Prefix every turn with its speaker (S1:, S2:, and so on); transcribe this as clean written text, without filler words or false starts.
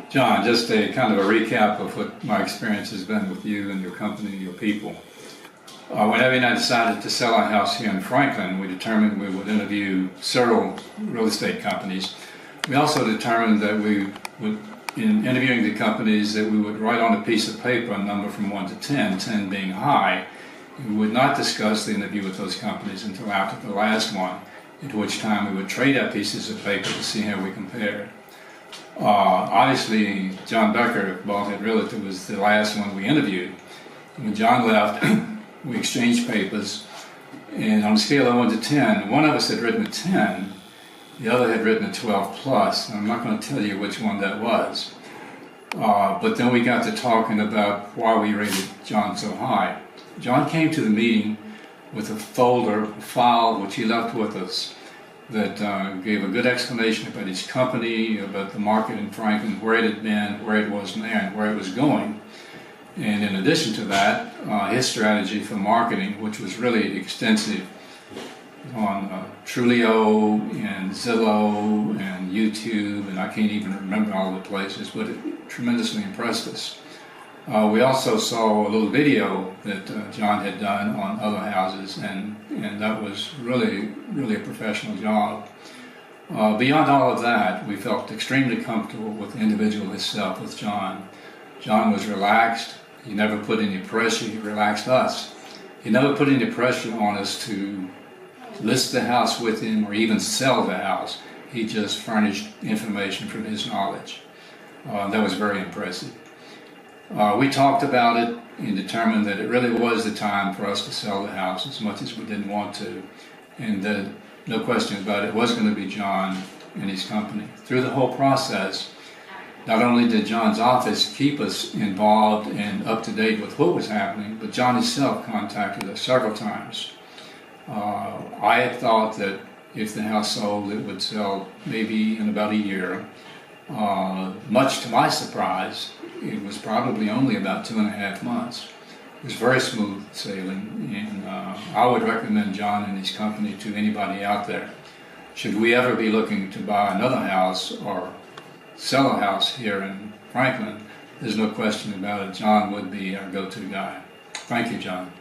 S1: John, just a kind of a recap of what my experience has been with you and your company and your people. When Abby and I decided to sell our house here in Franklin, we determined we would interview several real estate companies. We also determined that we would, in interviewing the companies, that we would write on a piece of paper a number from 1 to 10, 10 being high. We would not discuss the interview with those companies until after the last one, at which time we would trade our pieces of paper to see how we compared. Obviously, John Becker, Baldhead Realty, was the last one we interviewed. When John left, we exchanged papers, and on a scale of 1 to 10, one of us had written a 10, the other had written a 12 plus. I'm not going to tell you which one that was. But then we got to talking about why we rated John so high. John came to the meeting with a folder, a file, which he left with us, that gave a good explanation about his company, about the market in Franklin, where it had been, where it was now, and where it was going. And in addition to that, his strategy for marketing, which was really extensive on Trulio and Zillow and YouTube, and I can't even remember all the places, but it tremendously impressed us. We also saw a little video that John had done on other houses, and that was really a professional job. Beyond all of that, we felt extremely comfortable with the individual itself, with John. John was relaxed. He never put any pressure. He relaxed us. He never put any pressure on us to list the house with him or even sell the house. He just furnished information from his knowledge. That was very impressive. We talked about it and determined that it really was the time for us to sell the house, as much as we didn't want to, and that, no question about it, was going to be John and his company. Through the whole process, not only did John's office keep us involved and up to date with what was happening, but John himself contacted us several times. I had thought that if the house sold, it would sell maybe in about a year. Much to my surprise, it was probably only about 2.5 months. It was very smooth sailing, and I would recommend John and his company to anybody out there. Should we ever be looking to buy another house or sell a house here in Franklin, there's no question about it. John would be our go-to guy. Thank you, John.